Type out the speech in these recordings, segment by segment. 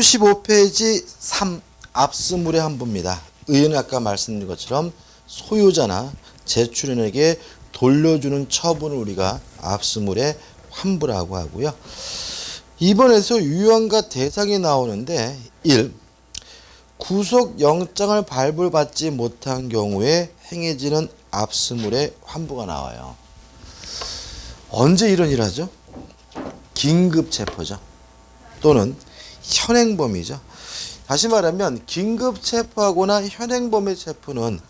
95페이지 3 압수물의 환부입니다. 의원이 아까 말씀드린 것처럼 소유자나 제출인에게 돌려주는 처분을 우리가 압수물의 환부라고 하고요. 이번에서 유형과 대상이 나오는데 1. 구속영장을 발부받지 못한 경우에 행해지는 압수물의 환부가 나와요. 언제 이런 일을 하죠? 긴급체포죠. 또는 현행범이죠. 다시 말하면 긴급체포하거나 현행범의 체포는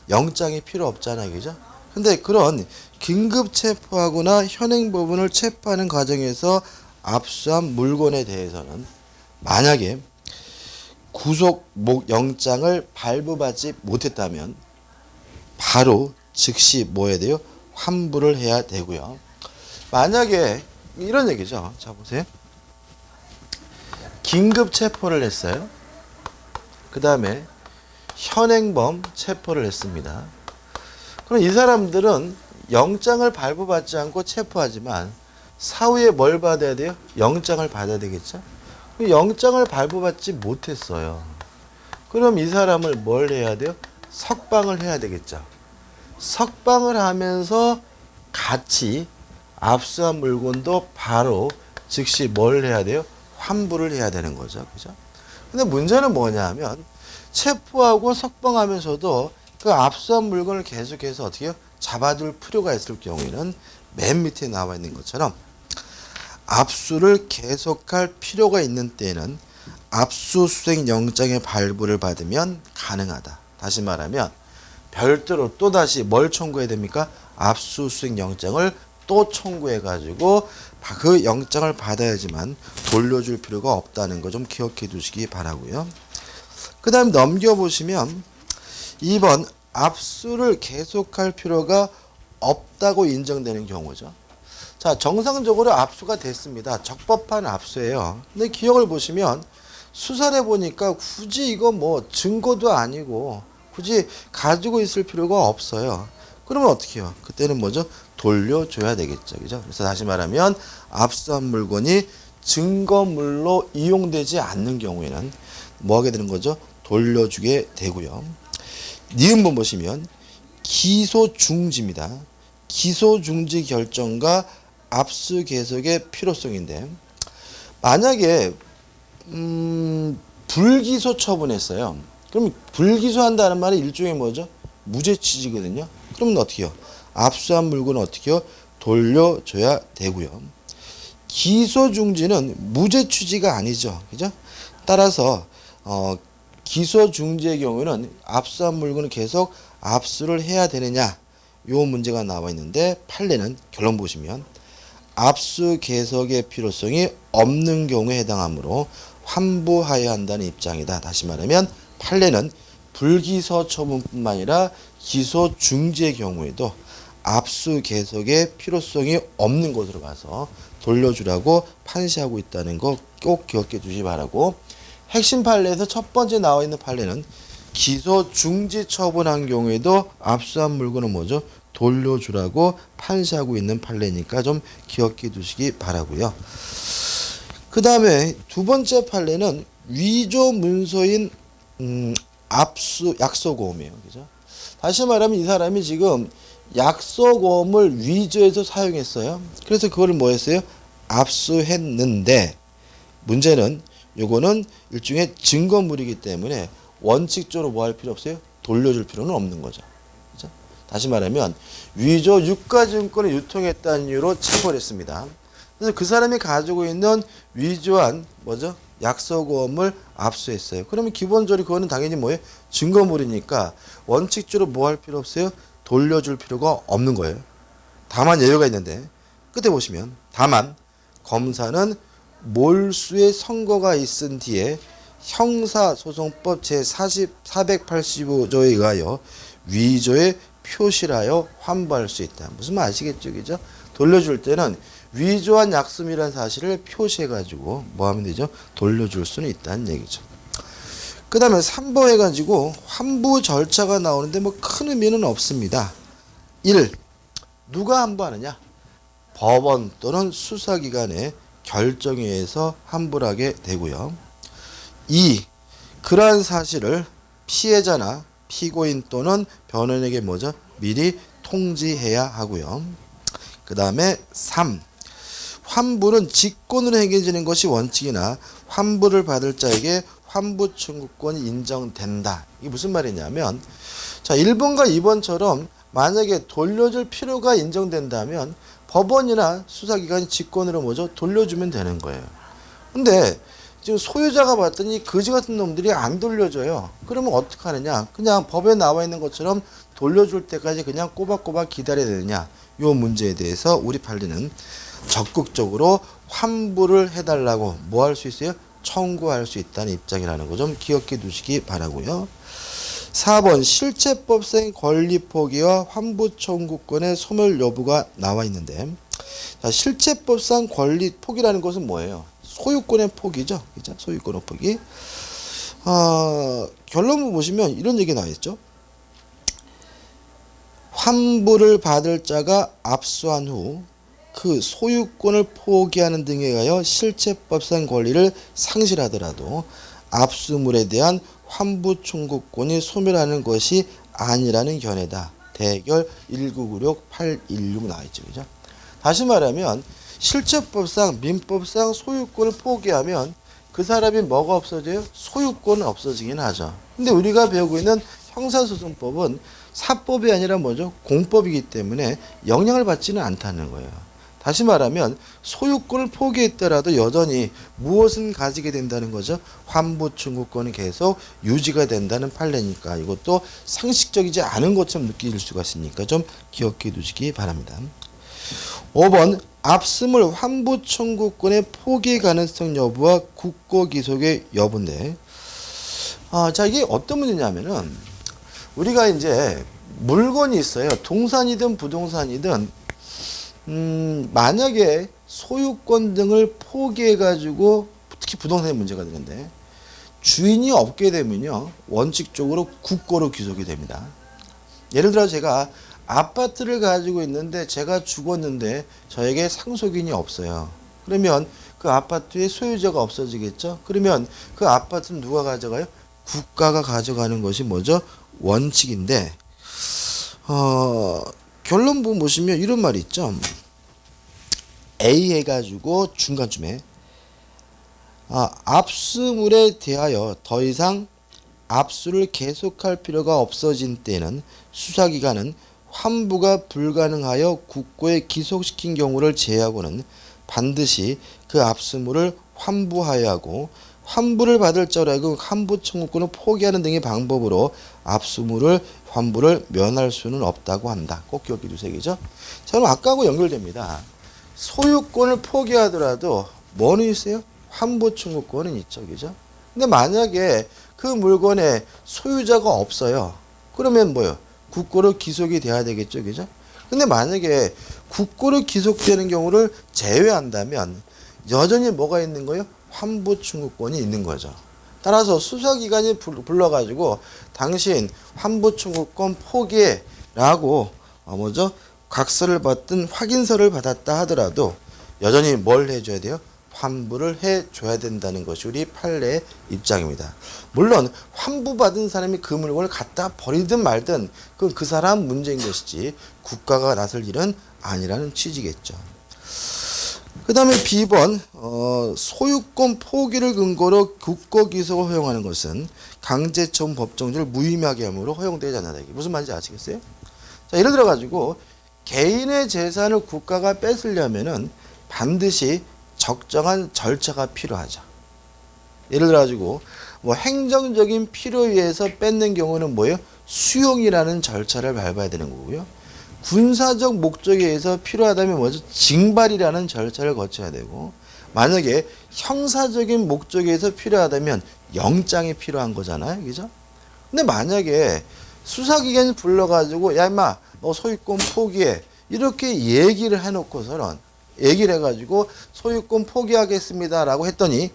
영장이 필요 없잖아요. 그죠? 근데 그런 긴급체포하거나 현행범을 체포하는 과정에서 압수한 물건에 대해서는 만약에 구속영장을 발부받지 못했다면 바로 즉시 뭐 해야 돼요? 환부를 해야 되고요. 만약에 이런 얘기죠. 자 보세요. 긴급 체포를 했어요. 그 다음에 현행범 체포를 했습니다. 그럼 이 사람들은 영장을 발부받지 않고 체포하지만 사후에 뭘 받아야 돼요? 영장을 받아야 되겠죠? 영장을 발부받지 못했어요. 그럼 이 사람을 뭘 해야 돼요? 석방을 해야 되겠죠. 석방을 하면서 같이 압수한 물건도 바로 즉시 뭘 해야 돼요? 환부를 해야 되는 거죠. 그죠? 근데 문제는 뭐냐 하면 체포하고 석방하면서도 그 압수한 물건을 계속해서 어떻게 해요? 잡아둘 필요가 있을 경우에는 맨 밑에 나와 있는 것처럼 압수를 계속할 필요가 있는 때에는 압수수색 영장의 발부를 받으면 가능하다. 다시 말하면 별도로 또다시 뭘 청구해야 됩니까? 압수수색 영장을 또 청구해 가지고 그 영장을 받아야지만 돌려줄 필요가 없다는 거 좀 기억해 두시기 바라고요. 그 다음 넘겨보시면 2번 압수를 계속할 필요가 없다고 인정되는 경우죠. 자, 정상적으로 압수가 됐습니다. 적법한 압수예요. 근데 기억을 보시면 수사를 해보니까 굳이 이거 뭐 증거도 아니고 굳이 가지고 있을 필요가 없어요. 그러면 어떻게 해요? 그때는 뭐죠? 돌려줘야 되겠죠. 그죠? 그래서 다시 말하면 압수한 물건이 증거물로 이용되지 않는 경우에는 뭐 하게 되는 거죠? 돌려주게 되고요. 니은번 보시면 기소 중지입니다. 기소 중지 결정과 압수 계속의 필요성인데 만약에 불기소 처분했어요. 그럼 불기소한다는 말이 일종의 뭐죠? 무죄 취지거든요. 그러면 어떻게 해요? 압수한 물건은 어떻게 해요? 돌려줘야 되고요. 기소 중지는 무죄 취지가 아니죠. 그죠? 따라서 기소 중지의 경우는 압수한 물건을 계속 압수를 해야 되느냐 요 문제가 나와 있는데 판례는 결론 보시면 압수 계속의 필요성이 없는 경우에 해당하므로 환부하여야 한다는 입장이다. 다시 말하면 판례는 불기소 처분뿐만 아니라 기소 중지의 경우에도 압수 계속의 필요성이 없는 곳으로 가서 돌려주라고 판시하고 있다는 거 꼭 기억해 주시기 바라고, 핵심 판례에서 첫 번째 나와 있는 판례는 기소 중지 처분한 경우에도 압수한 물건은 뭐죠? 돌려주라고 판시하고 있는 판례니까 좀 기억해 두시기 바라고요. 그 다음에 두 번째 판례는 위조 문서인 압수 약소고음이에요. 그죠? 다시 말하면 이 사람이 지금 약소고음을 위조해서 사용했어요. 그래서 그거를 뭐 했어요? 압수했는데 문제는 요거는 일종의 증거물이기 때문에 원칙적으로 뭐 할 필요 없어요? 돌려줄 필요는 없는 거죠. 그죠? 다시 말하면 위조 유가증권을 유통했다는 이유로 체포를 했습니다. 그래서 그 사람이 가지고 있는 위조한 뭐죠? 약소고음을 압수했어요. 그러면 기본적으로 그거는 당연히 뭐예요? 증거물이니까 원칙적으로 뭐 할 필요 없어요? 돌려줄 필요가 없는 거예요. 다만 예외가 있는데 끝에 보시면 다만 검사는 몰수의 선고가 있은 뒤에 형사소송법 제485조에 의하여 위조의 표시하여 환부할 수 있다. 무슨 말 아시겠죠? 그죠? 돌려줄 때는 위조한 약속이라는 사실을 표시해가지고 뭐 하면 되죠? 돌려줄 수는 있다는 얘기죠. 그 다음에 3번 해가지고 환부 절차가 나오는데 뭐 큰 의미는 없습니다. 1. 누가 환부하느냐? 법원 또는 수사기관의 결정에 의해서 환부를 하게 되고요. 2. 그러한 사실을 피해자나 피고인 또는 변호인에게 뭐죠? 미리 통지해야 하고요. 그 다음에 3. 환불은 직권으로 행해지는 것이 원칙이나 환불을 받을 자에게 환부 청구권이 인정된다. 이게 무슨 말이냐면, 자, 1번과 2번처럼 만약에 돌려줄 필요가 인정된다면 법원이나 수사기관이 직권으로 뭐죠? 돌려주면 되는 거예요. 근데 지금 소유자가 봤더니 거지 같은 놈들이 안 돌려줘요. 그러면 어떡하느냐? 그냥 법에 나와 있는 것처럼 돌려줄 때까지 그냥 꼬박꼬박 기다려야 되느냐? 요 문제에 대해서 우리 판례는 적극적으로 환불을 해달라고 뭐 할 수 있어요? 청구할 수 있다는 입장이라는 거 좀 기억해 두시기 바라고요. 4번 실체법상 권리 포기와 환부 청구권의 소멸 여부가 나와 있는데, 자, 실체법상 권리 포기라는 것은 뭐예요? 소유권의 포기죠. 그죠? 소유권의 포기. 결론을 보시면 이런 얘기 나와 있죠. 환불을 받을 자가 압수한 후 그 소유권을 포기하는 등에 의하여 실체법상 권리를 상실하더라도 압수물에 대한 환부 청구권이 소멸하는 것이 아니라는 견해다. 대결 1996-816 나와있죠. 그죠? 다시 말하면 실체법상 민법상 소유권을 포기하면 그 사람이 뭐가 없어져요? 소유권은 없어지긴 하죠. 근데 우리가 배우고 있는 형사소송법은 사법이 아니라 뭐죠? 공법이기 때문에 영향을 받지는 않다는 거예요. 다시 말하면 소유권을 포기했더라도 여전히 무엇은 가지게 된다는 거죠? 환부 청구권이 계속 유지가 된다는 판례니까 이것도 상식적이지 않은 것처럼 느낄 수가 있으니까 좀 기억해 두시기 바랍니다. 5번 압수물 환부 청구권의 포기 가능성 여부와 국고 기속의 여부인데, 자, 이게 어떤 문제냐면은 우리가 이제 물건이 있어요. 동산이든 부동산이든 만약에 소유권 등을 포기해가지고, 특히 부동산의 문제가 되는데, 주인이 없게 되면요, 원칙적으로 국고로 귀속이 됩니다. 예를 들어 제가 아파트를 가지고 있는데 제가 죽었는데 저에게 상속인이 없어요. 그러면 그 아파트의 소유자가 없어지겠죠? 그러면 그 아파트는 누가 가져가요? 국가가 가져가는 것이 뭐죠? 원칙인데, 결론 보시면 이런 말이 있죠. A 해가지고 중간쯤에 압수물에 대하여 더 이상 압수를 계속할 필요가 없어진 때에는 수사기관은 환부가 불가능하여 국고에 기속시킨 경우를 제외하고는 반드시 그 압수물을 환부하여야 하고, 환부를 받을 자라고 환부 청구권을 포기하는 등의 방법으로 압수물을 환부를 면할 수는 없다고 한다. 꼭 기억해 주세요. 그죠? 자, 그럼 아까하고 연결됩니다. 소유권을 포기하더라도 뭐는 있어요? 환부 청구권은 있죠. 그죠? 근데 만약에 그 물건에 소유자가 없어요. 그러면 뭐요? 국고로 기속이 돼야 되겠죠. 그죠? 근데 만약에 국고로 기속되는 경우를 제외한다면 여전히 뭐가 있는 거예요? 환부 청구권이 있는 거죠. 따라서 수사기관이 불러가지고 당신 환부 청구권 포기해 라고 뭐죠? 각서를 받든 확인서를 받았다 하더라도 여전히 뭘 해줘야 돼요? 환부를 해줘야 된다는 것이 우리 판례의 입장입니다. 물론 환부받은 사람이 그 물건을 갖다 버리든 말든 그건 그 사람 문제인 것이지 국가가 나설 일은 아니라는 취지겠죠. 그 다음에 B번 소유권 포기를 근거로 국고 기속을 허용하는 것은 강제처분 법정주를 무의미하게 함으로 허용되지 않는다. 이게 무슨 말인지 아시겠어요? 자, 예를 들어 가지고 개인의 재산을 국가가 뺏으려면은 반드시 적정한 절차가 필요하죠. 예를 들어 가지고 뭐 행정적인 필요에 의해서 뺏는 경우는 뭐예요? 수용이라는 절차를 밟아야 되는 거고요. 군사적 목적에 의해서 필요하다면 뭐죠? 징발이라는 절차를 거쳐야 되고, 만약에 형사적인 목적에 의해서 필요하다면 영장이 필요한 거잖아요. 그죠? 근데 만약에 수사기관이 불러가지고 야 임마 너 소유권 포기해 이렇게 얘기를 해놓고서는 얘기를 해가지고 소유권 포기하겠습니다 라고 했더니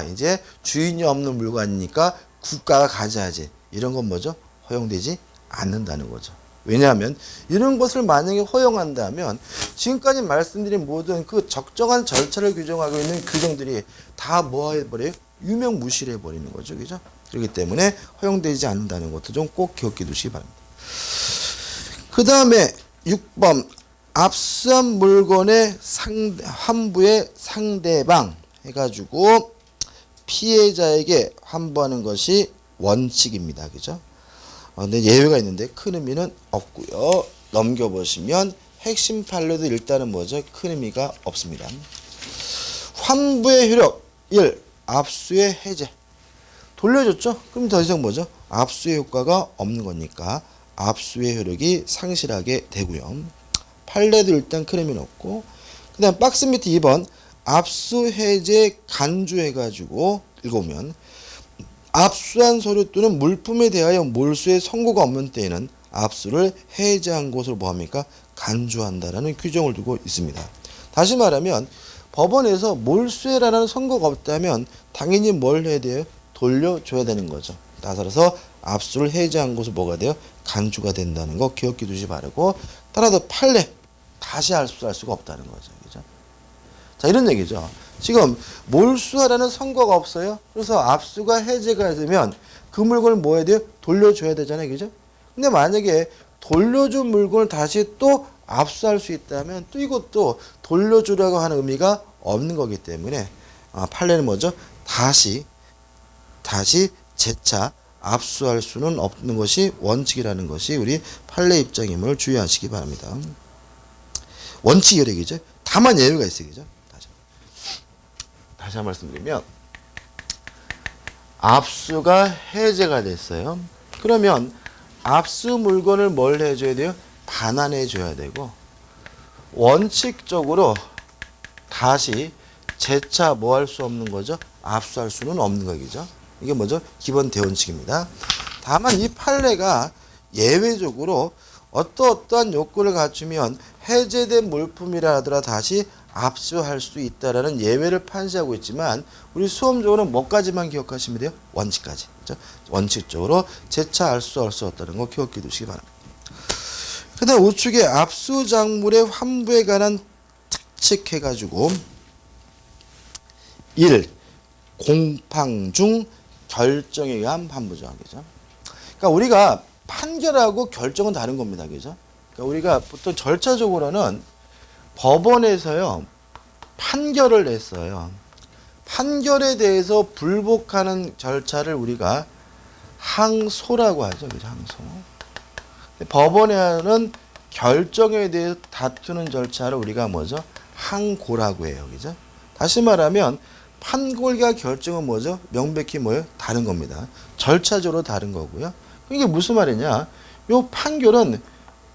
이제 주인이 없는 물건이니까 국가가 가져야지, 이런 건 뭐죠? 허용되지 않는다는 거죠. 왜냐하면 이런 것을 만약에 허용한다면 지금까지 말씀드린 모든 그 적정한 절차를 규정하고 있는 규정들이 다 뭐 해버려요? 유명무실해 버리는 거죠. 그죠? 그렇기 때문에 허용되지 않는다는 것도 좀 꼭 기억해 두시기 바랍니다. 그 다음에 6번 압수한 물건의 환부의 상대방 해가지고 피해자에게 환부하는 것이 원칙입니다. 그죠? 근데 예외가 있는데 큰 의미는 없고요. 넘겨보시면 핵심 판례도 일단은 뭐죠? 큰 의미가 없습니다. 환부의 효력 1. 압수의 해제. 돌려줬죠? 그럼 더 이상 뭐죠? 압수의 효과가 없는 거니까 압수의 효력이 상실하게 되고요. 판례도 일단 큰 의미는 없고, 그 다음 박스 밑에 2번 압수 해제 간주해가지고 읽어보면 압수한 서류 또는 물품에 대하여 몰수의 선고가 없는 때에는 압수를 해제한 것으로 뭐합니까? 간주한다라는 규정을 두고 있습니다. 다시 말하면 법원에서 몰수해라는 선고가 없다면 당연히 뭘 해야 돼요? 돌려줘야 되는 거죠. 따라서 압수를 해제한 것으로 뭐가 돼요? 간주가 된다는 거 기억해 두시 바라고, 따라서 판례 다시 압수할 수가 없다는 거죠. 그죠? 자, 이런 얘기죠. 지금 몰수하라는 선고가 없어요. 그래서 압수가 해제가 되면 그 물건을 뭐 해야 돼요? 돌려줘야 되잖아요. 그죠? 근데 만약에 돌려준 물건을 다시 또 압수할 수 있다면 또 이것도 돌려주라고 하는 의미가 없는 거기 때문에 판례는 뭐죠? 다시 재차 압수할 수는 없는 것이 원칙이라는 것이 우리 판례 입장임을 주의하시기 바랍니다. 원칙 효력이죠. 다만 예외가 있어요. 그죠? 다시 한 번 말씀드리면 압수가 해제가 됐어요. 그러면 압수 물건을 뭘 해줘야 돼요? 반환해 줘야 되고, 원칙적으로 다시 재차 뭐 할 수 없는 거죠? 압수할 수는 없는 거죠. 이게 뭐죠? 기본 대원칙입니다. 다만 이 판례가 예외적으로 어떠한 요건을 갖추면 해제된 물품이라 하더라도 다시 압수할 수 있다라는 예외를 판시하고 있지만, 우리 수험적으로는 뭐까지만 기억하시면 돼요? 원칙까지. 그렇죠? 원칙적으로 재차 알 수 없다는 거 기억해 두시기 바랍니다. 그 다음 우측에 압수작물의 환부에 관한 특칙 해가지고 1. 공판 중 결정에 의한 환부죠. 그죠? 그러니까 우리가 판결하고 결정은 다른 겁니다. 그죠? 그러니까 우리가 보통 절차적으로는 법원에서요, 판결을 냈어요. 판결에 대해서 불복하는 절차를 우리가 항소라고 하죠. 그죠? 항소. 법원에는 결정에 대해서 다투는 절차를 우리가 뭐죠? 항고라고 해요. 그죠? 다시 말하면 판결과 결정은 뭐죠? 명백히 뭐예요? 다른 겁니다. 절차적으로 다른 거고요. 이게 무슨 말이냐? 요 판결은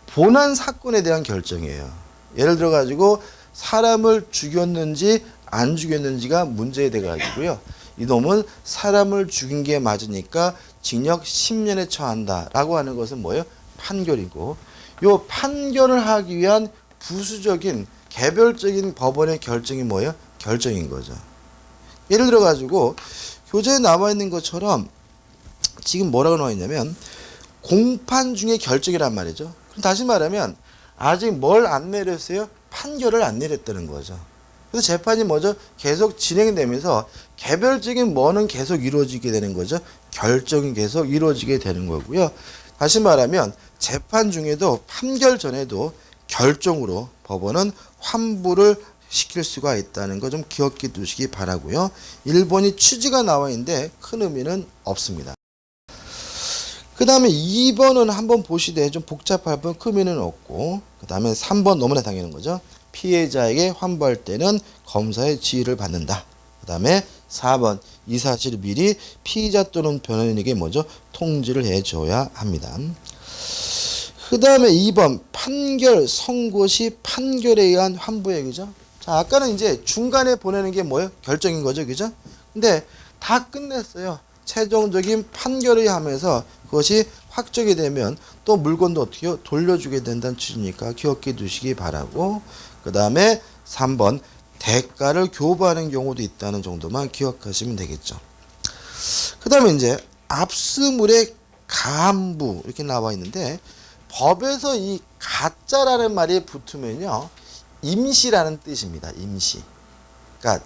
본안 사건에 대한 결정이에요. 예를 들어 가지고 사람을 죽였는지 안 죽였는지가 문제돼 가지고요. 이놈은 사람을 죽인 게 맞으니까 징역 10년에 처한다라고 하는 것은 뭐예요? 판결이고, 요 판결을 하기 위한 부수적인 개별적인 법원의 결정이 뭐예요? 결정인 거죠. 예를 들어 가지고 교재에 나와 있는 것처럼 지금 뭐라고 나와 있냐면 공판 중에 결정이란 말이죠. 그럼 다시 말하면 아직 뭘 안 내렸어요? 판결을 안 내렸다는 거죠. 그래서 재판이 뭐죠? 계속 진행되면서 개별적인 뭐는 계속 이루어지게 되는 거죠. 결정이 계속 이루어지게 되는 거고요. 다시 말하면 재판 중에도 판결 전에도 결정으로 법원은 환부를 시킬 수가 있다는 거 좀 기억해 두시기 바라고요. 1번이 취지가 나와 있는데 큰 의미는 없습니다. 그 다음에 2번은 한번 보시되 좀 복잡할 분 큰 의미는 없고, 그 다음에 3번 너무나 당연한 거죠. 피해자에게 환부할 때는 검사의 지휘를 받는다. 그 다음에 4번 이 사실을 미리 피의자 또는 변호인에게 뭐죠? 통지를 해줘야 합니다. 그 다음에 2번 판결 선고 시 판결에 의한 환부의 얘기죠. 자, 아까는 이제 중간에 보내는 게 뭐예요? 결정인 거죠. 그죠? 근데 다 끝냈어요. 최종적인 판결을 하면서 그것이 확정이 되면 또 물건도 어떻게 돌려주게 된다는 취지니까 기억해 두시기 바라고, 그 다음에 3번 대가를 교부하는 경우도 있다는 정도만 기억하시면 되겠죠. 그 다음에 이제 압수물의 가함부 이렇게 나와 있는데, 법에서 이 가짜라는 말이 붙으면요 임시라는 뜻입니다. 임시. 그러니까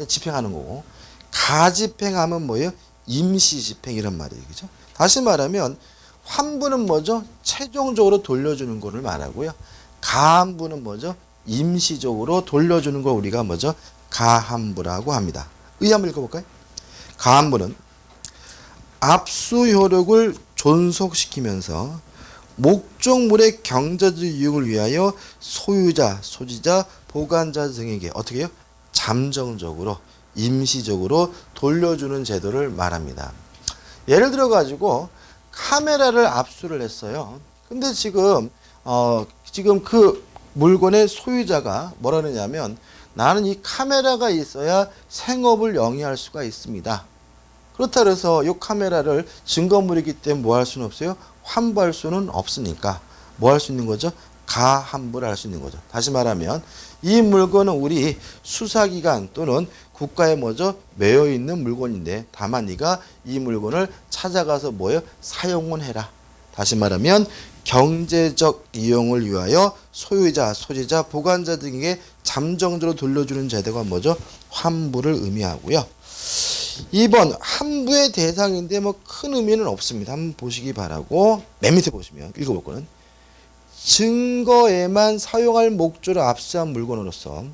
집행하는 거고, 가집행하면 뭐예요? 임시집행 이런 말이에요. 그죠? 다시 말하면 환부는 뭐죠? 최종적으로 돌려주는 거를 말하고요. 가한부는 뭐죠? 임시적으로 돌려주는 거 우리가 뭐죠? 가한부라고 합니다. 의 한번 읽어볼까요? 가한부는 압수 효력을 존속시키면서 목적물의 경제적 이용을 위하여 소유자, 소지자, 보관자 등에게 어떻게 해요? 잠정적으로, 임시적으로 돌려주는 제도를 말합니다. 예를 들어 가지고 카메라를 압수를 했어요. 근데 지금 그 물건의 소유자가 뭐라 그러냐면 나는 이 카메라가 있어야 생업을 영위할 수가 있습니다. 그렇다 그래서 이 카메라를 증거물이기 때문에 뭐 할 수는 없어요? 환부할 수는 없으니까 뭐 할 수 있는 거죠? 가환부를 할 수 있는 거죠. 다시 말하면 이 물건은 우리 수사기관 또는 국가에 뭐죠? 매여 있는 물건인데 다만 네가 이 물건을 찾아가서 뭐예요? 사용은 해라. 다시 말하면 경제적 이용을 위하여 소유자, 소지자, 보관자 등에게 잠정적으로 돌려주는 제도가 뭐죠? 환부를 의미하고요. 2번 환부의 대상인데 뭐 큰 의미는 없습니다. 한번 보시기 바라고 맨 밑에 보시면 읽어볼 거는 증거에만 사용할 목적으로 압수한 물건으로서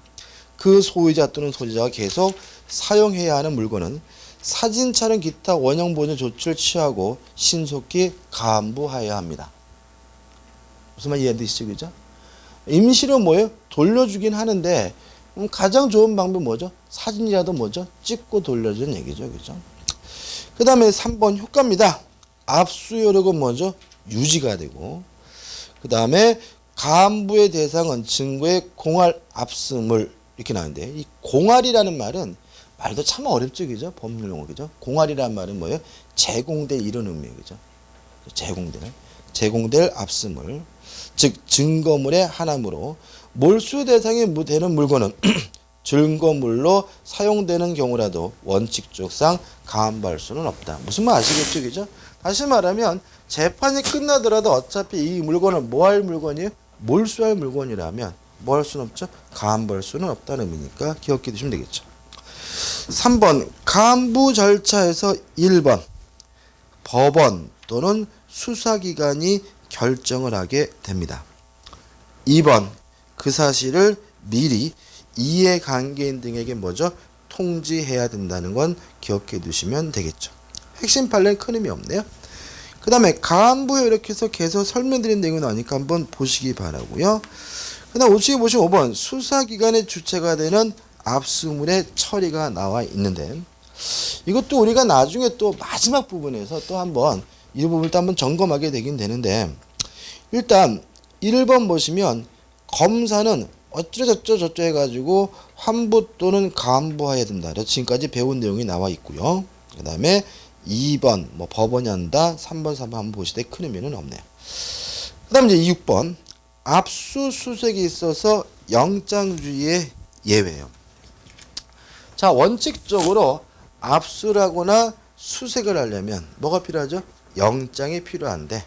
그 소유자 또는 소지자가 계속 사용해야 하는 물건은 사진촬영 기타 원형 보존 조치를 취하고 신속히 가한부하여야 합니다. 무슨 말 이해되시죠? 그죠? 임시로 뭐예요? 돌려주긴 하는데 가장 좋은 방법이 뭐죠? 사진이라도 뭐죠? 찍고 돌려주는 얘기죠. 그죠? 그 다음에 3번 효과입니다. 압수 효력은 뭐죠? 유지가 되고 그 다음에 가한부의 대상은 증거의 공할 압수물 이렇게 나오는데 이 공할이라는 말은 말도 참 어렵죠. 그죠? 법률 용어 그죠? 공할이라는 말은 뭐예요? 제공될 이런 의미예요. 그죠? 제공될 압수물 즉 증거물의 하나므로 몰수 대상이 되는 물건은 증거물로 사용되는 경우라도 원칙적상 가한부할 수는 없다. 무슨 말 아시겠죠? 그죠? 다시 말하면 재판이 끝나더라도 어차피 이 물건은 뭐 할 물건이에요? 몰수할 물건이라면 뭐 할 수는 없죠? 가한부할 수는 없다는 의미니까 기억해 두시면 되겠죠. 3번 가한부 절차에서 1번 법원 또는 수사기관이 결정을 하게 됩니다. 2번 그 사실을 미리 이해관계인 등에게 뭐죠? 통지해야 된다는 건 기억해 두시면 되겠죠. 핵심 판례는 큰 의미 없네요. 그 다음에 가한부에 이렇게 해서 계속 설명드린 내용이 나오니까 한번 보시기 바라고요. 그 다음 우측에 보시면 5번 수사기관의 주체가 되는 압수물의 처리가 나와 있는데 이것도 우리가 나중에 또 마지막 부분에서 또 한번 이 부분을 또 한번 점검하게 되긴 되는데 일단 1번 보시면 검사는 어쩌저쩌 해가지고 환부 또는 가한부해야 된다. 지금까지 배운 내용이 나와 있고요. 그 다음에 2번 뭐 법원이 한다. 3번 4번 한번 보시되 큰 의미는 없네요. 그 다음에 이제 6번 압수수색이 있어서 영장주의의 예외예요. 자 원칙적으로 압수를 하거나 수색을 하려면 뭐가 필요하죠? 영장이 필요한데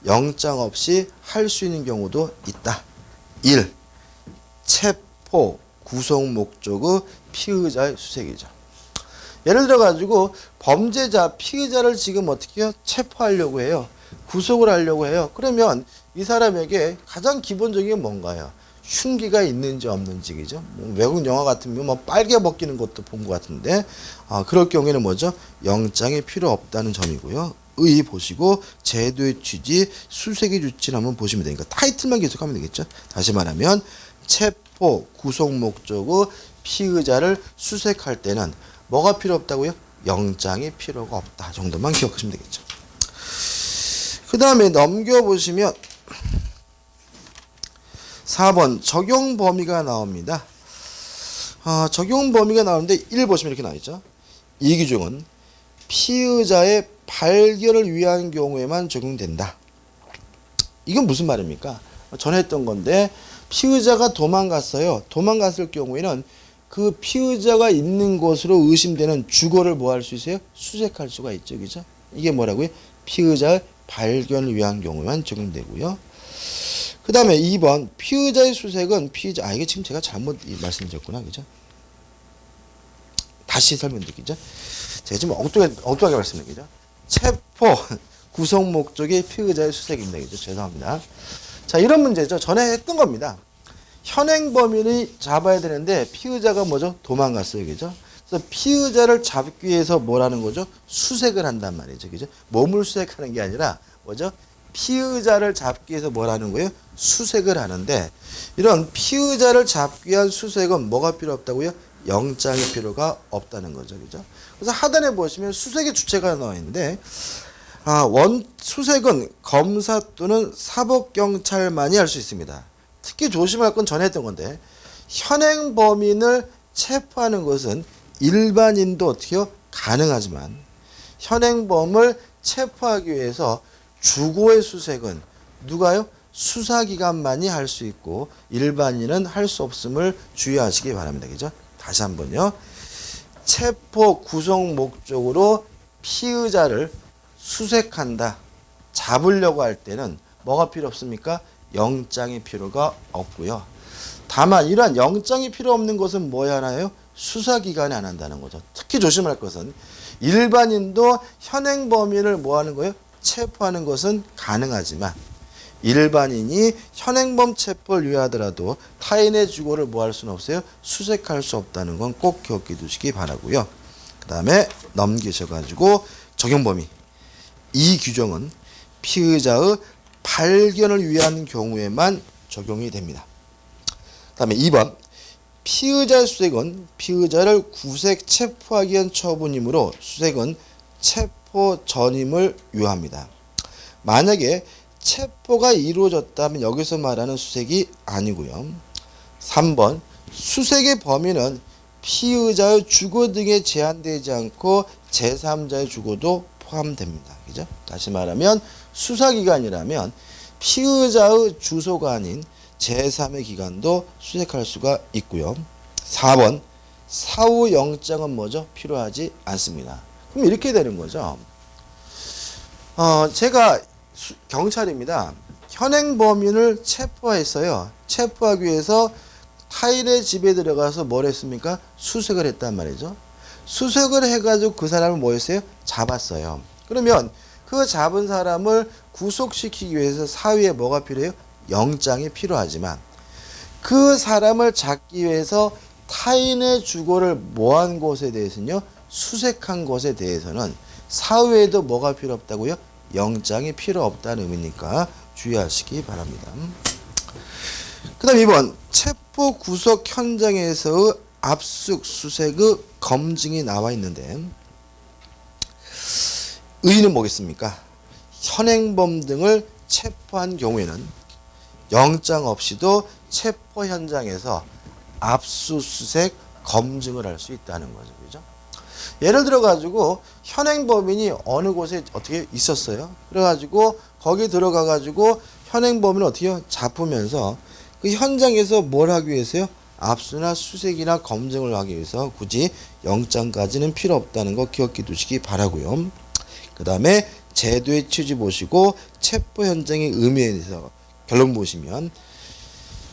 영장 없이 할 수 있는 경우도 있다. 1. 체포, 구속 목적의 피의자의 수색이죠. 예를 들어 가지고 범죄자, 피의자를 지금 어떻게 해요? 체포하려고 해요. 구속을 하려고 해요. 그러면 이 사람에게 가장 기본적인 게 뭔가요? 흉기가 있는지 없는지 그죠? 외국 영화 같으면 뭐 빨개 벗기는 것도 본 것 같은데 그럴 경우에는 뭐죠? 영장이 필요 없다는 점이고요. 의 보시고 제도의 취지, 수색의 주치를 한번 보시면 되니까 타이틀만 계속하면 되겠죠. 다시 말하면 체포, 구속 목적의 피의자를 수색할 때는 뭐가 필요 없다고요? 영장이 필요가 없다 정도만 기억하시면 되겠죠. 그 다음에 넘겨보시면 4번 적용 범위가 나옵니다. 적용 범위가 나오는데 1 보시면 이렇게 나와있죠. 이 규정은 피의자의 발견을 위한 경우에만 적용된다. 이건 무슨 말입니까? 전에 했던 건데 피의자가 도망갔어요. 도망갔을 경우에는 그 피의자가 있는 곳으로 의심되는 주거를 뭐 할 수 있어요? 수색할 수가 있죠. 그죠? 이게 뭐라고요? 피의자의 발견을 위한 경우만 적용되고요. 그 다음에 2번 피의자의 수색은 이게 지금 제가 잘못 말씀드렸구나. 그죠? 다시 설명드리죠. 제가 좀 엉뚱하게 말씀드리죠. 체포 구성 목적이 피의자의 수색입니다. 그죠? 죄송합니다. 자, 이런 문제죠. 전에 했던 겁니다. 현행 범인이 잡아야 되는데 피의자가 뭐죠? 도망갔어요. 그죠? 그래서 피의자를 잡기 위해서 뭐라는 거죠? 수색을 한단 말이죠. 그죠? 몸을 수색하는 게 아니라 뭐죠? 피의자를 잡기 위해서 뭐라는 거예요? 수색을 하는데 이런 피의자를 잡기 위한 수색은 뭐가 필요 없다고요? 영장이 필요가 없다는 거죠. 그죠? 그래서 하단에 보시면 수색의 주체가 나와 있는데 수색은 검사 또는 사법경찰만이 할 수 있습니다. 특히 조심할 건 전에 했던 건데 현행 범인을 체포하는 것은 일반인도 어떻게요? 가능하지만 현행범을 체포하기 위해서 주고의 수색은 누가요? 수사기관만이 할 수 있고 일반인은 할 수 없음을 주의하시기 바랍니다. 그죠? 다시 한번요. 체포 구성 목적으로 피의자를 수색한다. 잡으려고 할 때는 뭐가 필요 없습니까? 영장이 필요가 없고요. 다만 이러한 영장이 필요 없는 것은 뭐야 하나요? 수사기관에 안 한다는 거죠. 특히 조심할 것은 일반인도 현행 범인을 뭐 하는 거예요? 체포하는 것은 가능하지만 일반인이 현행범 체포를 위하더라도 타인의 주거를 뭐 할 수는 없어요? 수색할 수 없다는 건 꼭 기억해 두시기 바라고요. 그 다음에 넘기셔가지고 적용범위. 이 규정은 피의자의 발견을 위한 경우에만 적용이 됩니다. 그 다음에 2번. 피의자 수색은 피의자를 구색 체포하기 위한 처분이므로 수색은 체포 전임을 요합니다. 만약에 체포가 이루어졌다면 여기서 말하는 수색이 아니고요. 3번. 수색의 범위는 피의자의 주거 등에 제한되지 않고 제3자의 주거도 포함됩니다. 그죠? 다시 말하면 수사기관이라면 피의자의 주소가 아닌 제3의 기관도 수색할 수가 있고요. 4번. 사후 영장은 뭐죠? 필요하지 않습니다. 그럼 이렇게 되는 거죠. 제가 경찰입니다. 현행 범인을 체포했어요. 체포하기 위해서 타인의 집에 들어가서 뭘 했습니까? 수색을 했단 말이죠. 수색을 해가지고 그 사람을 뭐 했어요? 잡았어요. 그러면 그 잡은 사람을 구속시키기 위해서 사후에 뭐가 필요해요? 영장이 필요하지만 그 사람을 잡기 위해서 타인의 주거를 모한 곳에 대해서는요, 수색한 것에 대해서는 사후에도 뭐가 필요 없다고요? 영장이 필요 없다는 의미니까 주의하시기 바랍니다. 그 다음 2번. 체포 구속 현장에서의 압수 수색의 검증이 나와 있는데 의의는 뭐겠습니까? 현행범 등을 체포한 경우에는 영장 없이도 체포 현장에서 압수수색 검증을 할 수 있다는 거죠. 그죠? 예를 들어 가지고 현행범인이 어느 곳에 어떻게 있었어요. 그래 가지고 거기 들어가 가지고 현행범인을 어떻게 잡으면서 그 현장에서 뭘 하기 위해서요? 압수나 수색이나 검증을 하기 위해서 굳이 영장까지는 필요 없다는 거 기억해 두시기 바라고요. 그 다음에 제도의 취지 보시고 체포 현장의 의미에 대해서 결론 보시면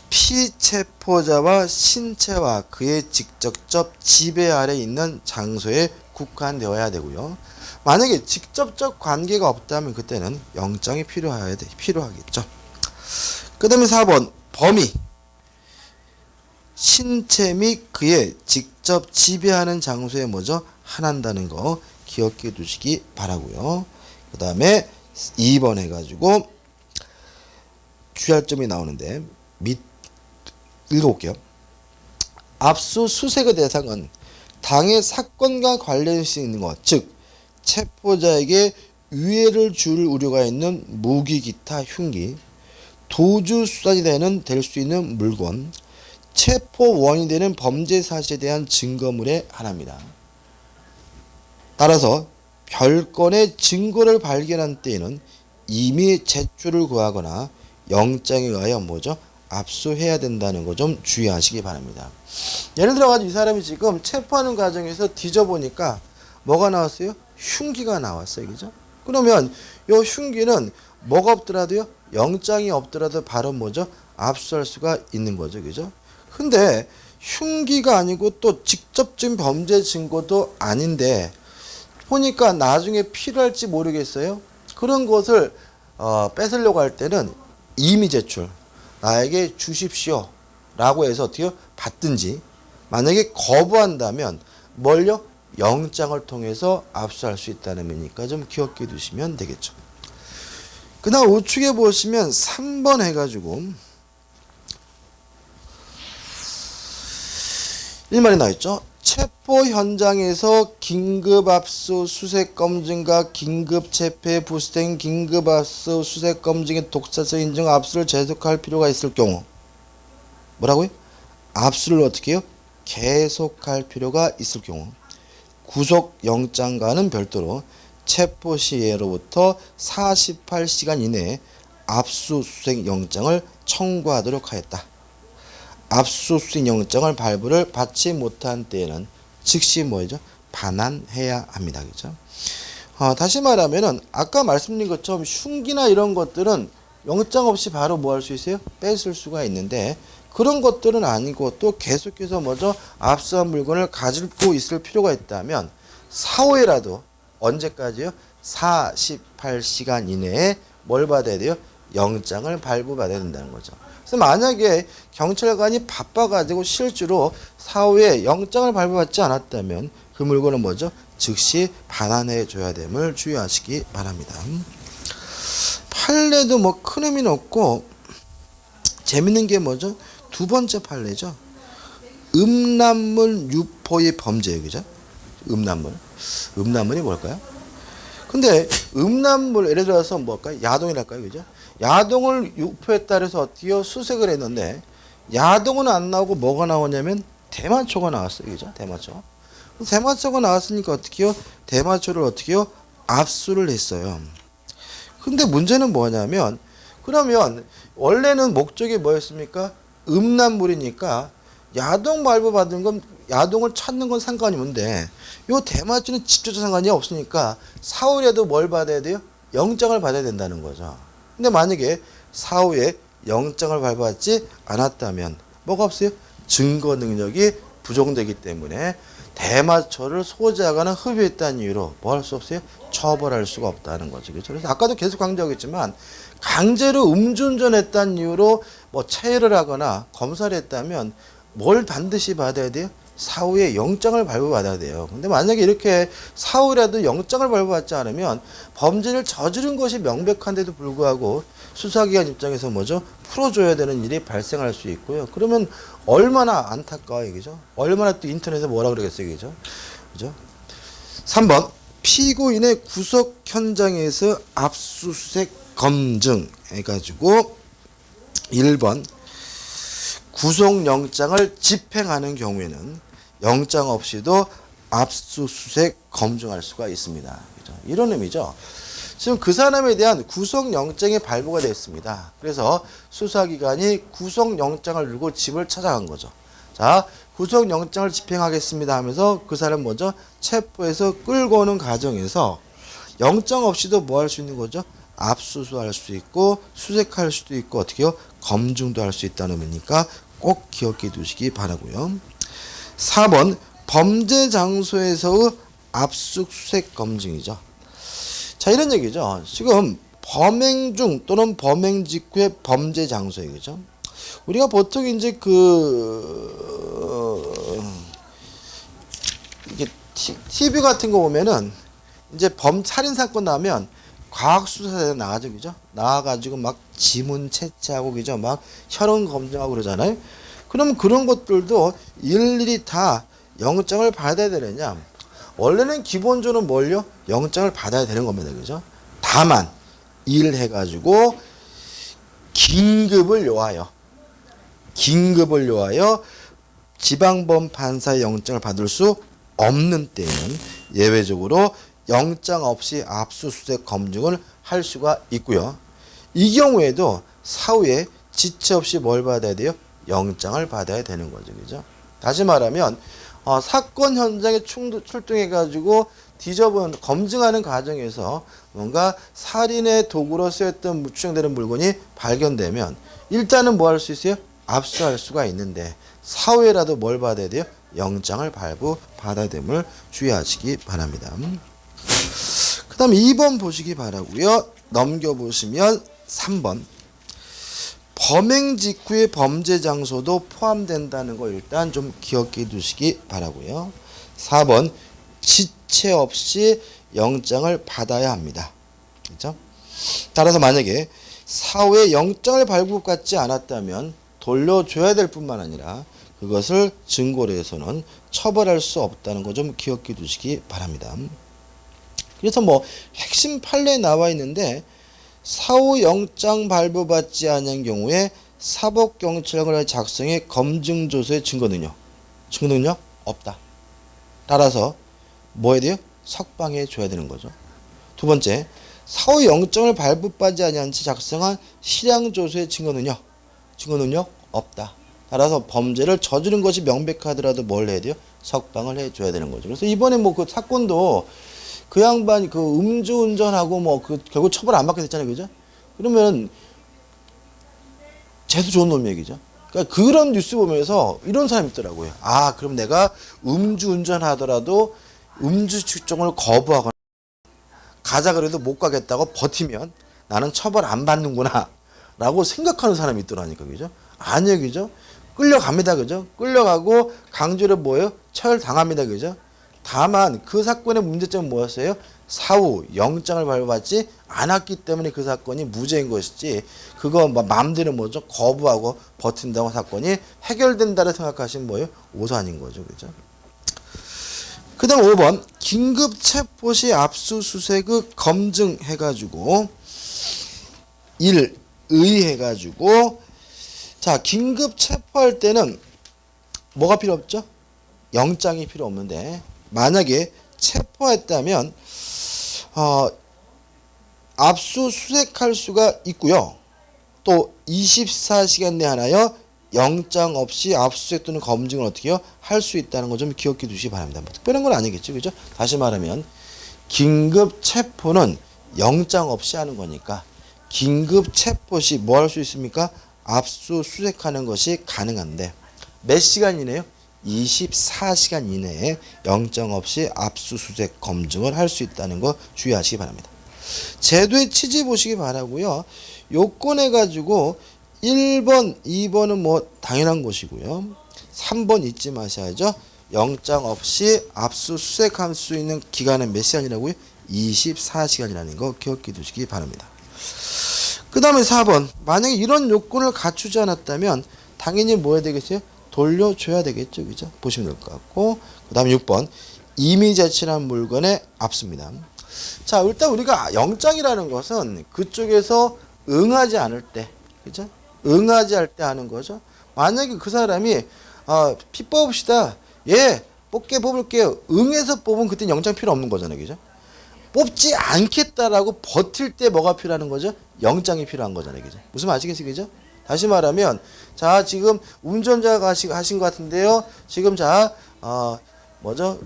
피체포자와 신체와 그의 직접적 지배 아래 있는 장소에 국한되어야 되고요. 만약에 직접적 관계가 없다면 그때는 영장이 필요하겠죠. 그 다음에 4번. 범위. 신체 및 그의 직접 지배하는 장소에 뭐죠? 한한다는 거 기억해 두시기 바라고요. 그 다음에 2번 해가지고 주의할 점이 나오는데 읽어볼게요. 압수수색의 대상은 당의 사건과 관련시 있는 것, 즉 체포자에게 위해를 줄 우려가 있는 무기 기타 흉기, 도주 수단이 될 수 있는 물건, 체포원이 되는 범죄 사실에 대한 증거물의 하나입니다. 따라서 별건의 증거를 발견한 때에는 이미 제출을 구하거나 영장에 의하여 뭐죠? 압수해야 된다는 거 좀 주의하시기 바랍니다. 예를 들어가지고 이 사람이 지금 체포하는 과정에서 뒤져보니까 뭐가 나왔어요? 흉기가 나왔어요. 그죠? 그러면 이 흉기는 뭐가 없더라도요? 영장이 없더라도 바로 뭐죠? 압수할 수가 있는 거죠. 그죠? 근데 흉기가 아니고 또 직접적인 범죄 증거도 아닌데 보니까 나중에 필요할지 모르겠어요. 그런 것을 뺏으려고 할 때는 임의 제출, 나에게 주십시오 라고 해서 어떻게 받든지, 만약에 거부한다면 뭘요? 영장을 통해서 압수할 수 있다는 의미니까 좀 기억해 두시면 되겠죠. 그다음 우측에 보시면 3번 해가지고 1말이 나와있죠. 체포 현장에서 긴급압수수색 검증과 긴급체포 부수행 긴급압수수색 검증의 독자적 인정 압수를 계속할 필요가 있을 경우 뭐라고요? 압수를 어떻게 해요? 계속할 필요가 있을 경우 구속영장과는 별도로 체포 시에로부터 48시간 이내에 압수수색 영장을 청구하도록 하였다. 압수수색 영장을 발부를 받지 못한 때에는 즉시 뭐죠? 반환해야 합니다. 그죠? 다시 말하면은 아까 말씀드린 것처럼 흉기나 이런 것들은 영장 없이 바로 뭐 할 수 있어요? 뺏을 수가 있는데 그런 것들은 아니고 또 계속해서 뭐죠? 압수한 물건을 가지고 있을 필요가 있다면 사후에라도 언제까지요? 48시간 이내에 뭘 받아야 돼요? 영장을 발부받아야 된다는 거죠. 그래서 만약에 경찰관이 바빠가지고 실제로 사후에 영장을 발부받지 않았다면 그 물건은 뭐죠? 즉시 반환해 줘야 됨을 주의하시기 바랍니다. 판례도 뭐 큰 의미는 없고 재밌는 게 뭐죠? 두 번째 판례죠. 음란물 유포의 범죄예요. 그죠? 음란물이 뭘까요? 근데 음란물 예를 들어서 뭘까요? 야동이랄까요? 그죠? 야동을 유포했다 해서 어떻게 수색을 했는데 야동은 안 나오고 뭐가 나오냐면 대마초가 나왔어요. 그죠? 대마초가 나왔으니까 어떻게 해요? 대마초를 어떻게 해요? 압수를 했어요. 근데 문제는 뭐냐면 그러면 원래는 목적이 뭐였습니까? 음란물이니까 야동 발부 받은 건 야동을 찾는 건 상관이 없는데 요 대마초는 직접적 상관이 없으니까 사후에도 뭘 받아야 돼요? 영장을 받아야 된다는 거죠. 근데 만약에 사후에 영장을 발부받지 않았다면 뭐가 없어요? 증거 능력이 부족되기 때문에 대마초를 소지하거나 흡입했다는 이유로 뭐 할 수 없어요? 처벌할 수가 없다는 거죠. 그렇죠? 그래서 아까도 계속 강조하겠지만 강제로 음주운전했다는 이유로 뭐 체해를 하거나 검사를 했다면 뭘 반드시 받아야 돼요? 사후에 영장을 발부받아야 돼요. 근데 만약에 이렇게 사후라도 영장을 발부받지 않으면 범죄를 저지른 것이 명백한데도 불구하고 수사기관 입장에서 뭐죠? 풀어줘야 되는 일이 발생할 수 있고요. 그러면 얼마나 안타까워요. 그죠? 얼마나 또 인터넷에 뭐라 그러겠어요. 그죠? 3번. 피고인의 구속 현장에서 압수수색 검증 해가지고 1번. 구속영장을 집행하는 경우에는 영장 없이도 압수수색 검증할 수가 있습니다. 그죠? 이런 의미죠. 지금 그 사람에 대한 구속영장이 발부가 됐습니다. 그래서 수사기관이 구속영장을 들고 집을 찾아간 거죠. 자, 구속영장을 집행하겠습니다 하면서 그 사람 먼저 체포해서 끌고 오는 과정에서 영장 없이도 뭐 할 수 있는 거죠? 압수수할 수 있고 수색할 수도 있고 어떻게요? 검증도 할 수 있다는 의미니까 꼭 기억해 두시기 바라고요. 4번 범죄 장소에서의 압수수색 검증이죠. 자, 이런 얘기죠. 지금 범행 중 또는 범행 직후의 범죄 장소이죠. 우리가 보통 이제 이게 TV 같은 거 보면은 이제 살인 사건 나면 과학수사대 나가죠, 그죠? 나와가지고 막 지문 채취하고, 그죠? 막 혈흔 검증하고 그러잖아요. 그럼 그런 것들도 일일이 다 영장을 받아야 되느냐? 원래는 기본적으로 뭘요? 영장을 받아야 되는 겁니다, 그죠? 다만 일해가지고 긴급을 요하여 지방법 판사의 영장을 받을 수 없는 때에는 예외적으로 영장 없이 압수수색 검증을 할 수가 있고요. 이 경우에도 사후에 지체 없이 뭘 받아야 돼요? 영장을 받아야 되는 거죠. 그죠? 다시 말하면 사건 현장에 출동해가지고 검증하는 과정에서 뭔가 살인의 도구로 쓰였던 추정되는 물건이 발견되면 일단은 뭐 할 수 있어요? 압수할 수가 있는데 사후에라도 뭘 받아야 돼요? 영장을 발부받아야 됨을 주의하시기 바랍니다. 그 다음 2번 보시기 바라고요. 넘겨보시면 3번. 범행 직후의 범죄 장소도 포함된다는 거 일단 좀 기억해 두시기 바라고요. 4번. 지체 없이 영장을 받아야 합니다. 그렇죠? 따라서 만약에 사후에 영장을 발부받지 않았다면 돌려줘야 될 뿐만 아니라 그것을 증거로 해서는 처벌할 수 없다는 거 좀 기억해 두시기 바랍니다. 그래서 뭐 핵심 판례에 나와 있는데 사후 영장 발부받지 않은 경우에 사법경찰관의 작성의 검증조서의 증거는요. 증거는요? 없다. 따라서 뭐 해야 돼요? 석방해 줘야 되는 거죠. 두 번째, 사후 영장을 발부받지 아니한 채 작성한 실향조서의 증거는요. 증거는요? 없다. 따라서 범죄를 저지른 것이 명백하더라도 뭘 해야 돼요? 석방을 해 줘야 되는 거죠. 그래서 이번에 뭐 그 사건도 그 양반이 그 음주운전하고 뭐 그 결국 처벌 안 받게 됐잖아요. 그죠? 그러면 쟤도 좋은 놈 얘기죠. 그러니까 그런 뉴스 보면서 이런 사람이 있더라고요. 아, 그럼 내가 음주운전하더라도 음주 측정을 거부하거나 가자 그래도 못 가겠다고 버티면 나는 처벌 안 받는구나 라고 생각하는 사람이 있더라니까. 그죠? 아니요. 그죠? 끌려갑니다. 그죠? 끌려가고 강제로 뭐예요? 처형당합니다. 그죠? 다만 그 사건의 문제점은 뭐였어요? 사후 영장을 발부받지 않았기 때문에 그 사건이 무죄인 것이지 그거 마음대로 뭐죠? 거부하고 버틴다고 사건이 해결된다고 생각하시면 뭐예요? 오산인 거죠. 그죠? 그 다음 5번 긴급 체포 시 압수수색을 검증해가지고 의해가지고 자 긴급 체포할 때는 뭐가 필요 없죠? 영장이 필요 없는데 만약에 체포했다면 압수수색할 수가 있고요. 또 24시간 내에 하나요 영장 없이 압수수색 또는 검증을 어떻게 해요? 할 수 있다는 거 좀 기억해 두시기 바랍니다. 뭐 특별한 건 아니겠죠. 그죠? 다시 말하면 긴급 체포는 영장 없이 하는 거니까 긴급 체포 시 뭐 할 수 있습니까? 압수수색하는 것이 가능한데 몇 시간 이내요? 24시간 이내에 영장 없이 압수수색 검증을 할 수 있다는 거 주의하시기 바랍니다. 제도의 취지 보시기 바라고요. 요건해 가지고 1번, 2번은 뭐 당연한 것이고요. 3번 잊지 마셔야죠. 영장 없이 압수수색할 수 있는 기간은 몇 시간이라고요? 24시간이라는 거 기억해 두시기 바랍니다. 그 다음에 4번. 만약에 이런 요건을 갖추지 않았다면 당연히 뭐 해야 되겠어요? 돌려줘야 되겠죠. 그죠? 보시면 될 것 같고. 그 다음에 6번. 이미 제출한 물건에 압수입니다. 자, 일단 우리가 영장이라는 것은 그쪽에서 응하지 않을 때, 그죠? 응하지 할 때 하는 거죠. 만약에 그 사람이, 피 뽑읍시다. 예, 뽑을게요. 응해서 뽑으면 그때 영장 필요 없는 거잖아요. 그죠? 뽑지 않겠다라고 버틸 때 뭐가 필요한 거죠? 영장이 필요한 거잖아요. 그죠? 무슨 말 아시겠어요? 그죠? 다시 말하면, 자, 지금 운전자가 하신 것 같은데요. 지금 자,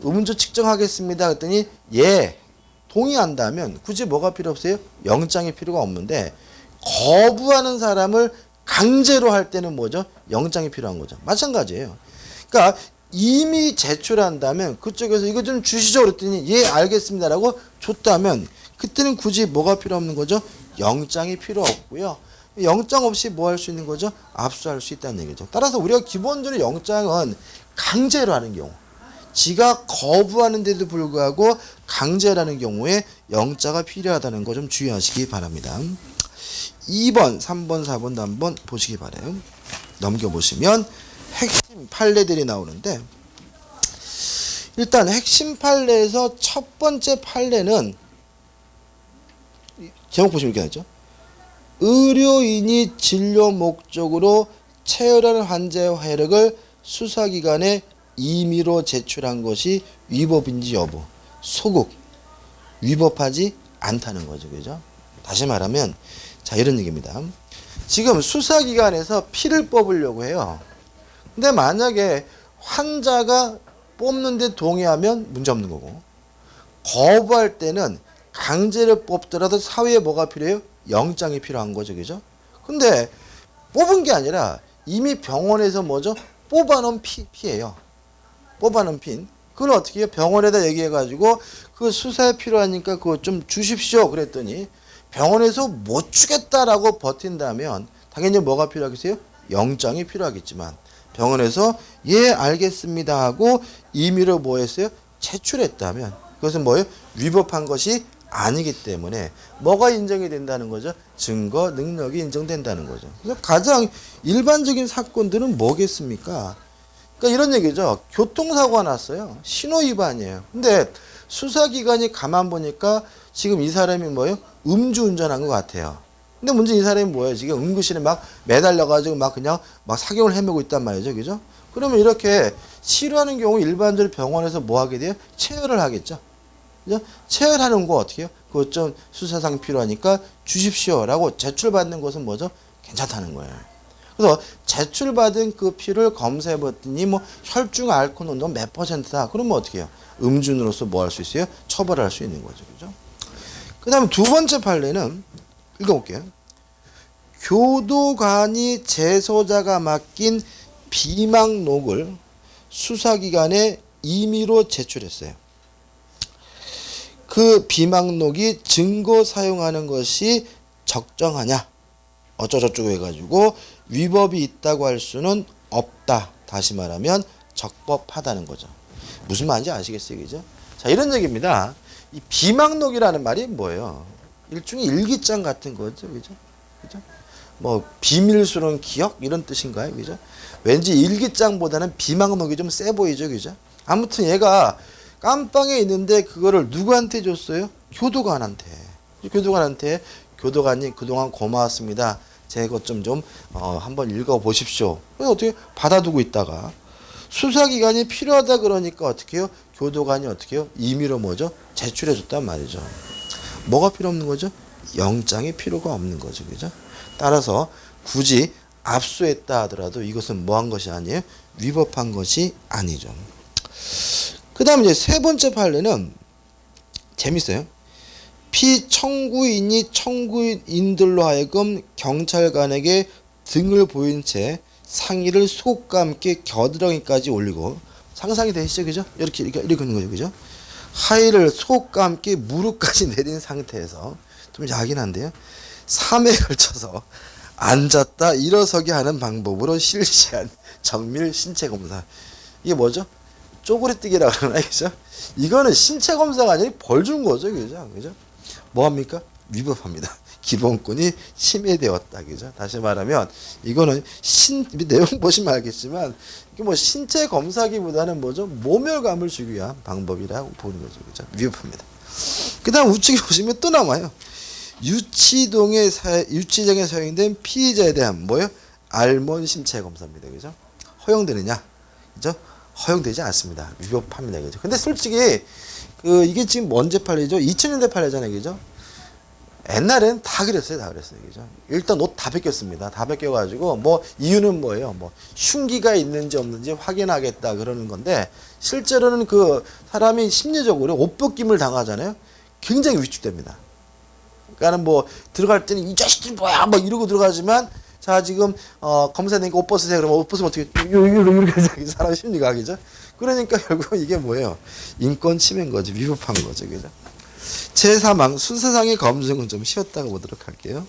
음주 측정하겠습니다. 그랬더니, 예, 동의한다면 굳이 뭐가 필요 없어요? 영장이 필요가 없는데, 거부하는 사람을 강제로 할 때는 뭐죠? 영장이 필요한 거죠. 마찬가지예요. 그러니까, 이미 제출한다면 그쪽에서 이거 좀 주시죠 그랬더니 예 알겠습니다라고 줬다면 그때는 굳이 뭐가 필요 없는 거죠? 영장이 필요 없고요. 영장 없이 뭐 할 수 있는 거죠? 압수할 수 있다는 얘기죠. 따라서 우리가 기본적으로 영장은 강제로 하는 경우 지가 거부하는데도 불구하고 강제라는 경우에 영자가 필요하다는 거 좀 주의하시기 바랍니다. 2번, 3번, 4번도 한번 보시기 바라요. 넘겨보시면 핵심 판례들이 나오는데 일단 핵심 판례에서 첫 번째 판례는 제목 보시면 이렇게 나죠. 의료인이 진료 목적으로 체열한 환자의 혈액을 수사기관에 임의로 제출한 것이 위법인지 여부. 소극. 위법하지 않다는 거죠. 그죠? 다시 말하면 자 이런 얘기입니다. 지금 수사기관에서 피를 뽑으려고 해요. 근데 만약에 환자가 뽑는데 동의하면 문제없는 거고 거부할 때는 강제로 뽑더라도 사후에 뭐가 필요해요? 영장이 필요한 거죠. 그죠? 근데 뽑은 게 아니라 이미 병원에서 뭐죠? 뽑아놓은 피예요. 뽑아놓은 피. 그걸 어떻게 해요? 병원에다 얘기해가지고 그 수사에 필요하니까 그거 좀 주십시오. 그랬더니 병원에서 못 주겠다라고 버틴다면 당연히 뭐가 필요하겠어요? 영장이 필요하겠지만 병원에서 예 알겠습니다 하고 임의로 뭐 했어요? 제출했다면 그것은 뭐예요? 위법한 것이 아니기 때문에 뭐가 인정이 된다는 거죠? 증거 능력이 인정된다는 거죠. 그래서 가장 일반적인 사건들은 뭐겠습니까? 그러니까 이런 얘기죠. 교통사고가 났어요. 신호 위반이에요. 근데 수사기관이 가만 보니까 지금 이 사람이 뭐예요? 음주운전한 것 같아요. 근데 문제 이 사람이 뭐예요? 지금 응급실에 막 매달려가지고 막 그냥 막 사경을 헤매고 있단 말이죠. 그죠? 그러면 이렇게 치료하는 경우 일반적으로 병원에서 뭐 하게 돼요? 체열을 하겠죠. 그죠? 체열하는 거 어떻게 해요? 그것 좀 수사상 필요하니까 주십시오라고 제출받는 것은 뭐죠? 괜찮다는 거예요. 그래서 제출받은 그 피를 검사해 봤더니 뭐 혈중 알코올 농도 몇 %다. 그러면 어떻게 해요? 음주운으로서 뭐 할 수 있어요? 처벌할 수 있는 거죠. 그죠? 그 다음에 두 번째 판례는 읽어볼게요. 교도관이 제소자가 맡긴 비망록을 수사기관에 임의로 제출했어요. 그 비망록이 증거 사용하는 것이 적정하냐 어쩌저쩌고 해가지고 위법이 있다고 할 수는 없다. 다시 말하면 적법하다는 거죠. 무슨 말인지 아시겠어요? 그죠? 자, 이런 얘기입니다. 이 비망록이라는 말이 뭐예요? 일종의 일기장 같은 거죠. 그죠? 그죠? 뭐 비밀스러운 기억 이런 뜻인가요? 그죠? 왠지 일기장보다는 비망록이 좀 세 보이죠. 그죠? 아무튼 얘가 깜빵에 있는데 그거를 누구한테 줬어요? 교도관한테. 교도관이 그동안 고마웠습니다. 제 것 좀 한번 읽어보십시오. 그래서 어떻게 받아두고 있다가 수사기관이 필요하다 그러니까 어떻게 해요? 교도관이 어떻게 해요? 임의로 뭐죠? 제출해줬단 말이죠. 뭐가 필요 없는 거죠? 영장이 필요가 없는 거죠. 그죠? 따라서 굳이 압수했다 하더라도 이것은 뭐한 것이 아니에요? 위법한 것이 아니죠. 그 다음에 이제 세 번째 판례는 재밌어요. 피청구인이 청구인들로 하여금 경찰관에게 등을 보인 채 상의를 속옷과 함께 겨드랑이까지 올리고 상상이 되시죠? 그죠? 이렇게 있는 거죠. 그죠? 하의를 속옷과 함께 무릎까지 내린 상태에서 좀 야긴 한데요. 3회에 걸쳐서 앉았다 일어서게 하는 방법으로 실시한 정밀 신체 검사. 이게 뭐죠? 쪼그리뛰기라고 그러나, 그죠? 이거는 신체 검사가 아니라 벌 준 거죠. 그죠? 뭐합니까? 위법합니다. 기본권이 침해되었다. 그죠? 다시 말하면, 이거는 내용 보시면 알겠지만, 이게 뭐 신체 검사기보다는 뭐죠? 모멸감을 주기 위한 방법이라고 보는 거죠. 그죠? 위법합니다. 그 다음 우측에 보시면 또 남아요. 유치정에 사용된 피의자에 대한 뭐예요? 알몬 신체 검사입니다. 그죠? 허용되느냐? 그죠? 허용되지 않습니다. 위법합니다. 그죠? 근데 솔직히 이게 지금 언제 판례죠? 2000년대 판례잖아요. 그죠? 옛날엔 다 그랬어요. 그죠? 일단 옷 다 벗겼습니다. 다 벗겨가지고 뭐 이유는 뭐예요? 뭐 흉기가 있는지 없는지 확인하겠다 그러는 건데 실제로는 그 사람이 심리적으로 옷 벗김을 당하잖아요. 굉장히 위축됩니다. 그러니까는 뭐 들어갈 때는 이 자식들 뭐야 막 이러고 들어가지만 자 지금 검사되니까 옷 벗으세요. 그러면 옷 벗으면 어떻게 이렇게 사람 심리가 그죠? 그러니까 결국 이게 뭐예요? 인권 침해인 거죠. 위법한 거죠. 그죠? 제3항 수사상의 검증은 좀 쉬웠다고 보도록 할게요.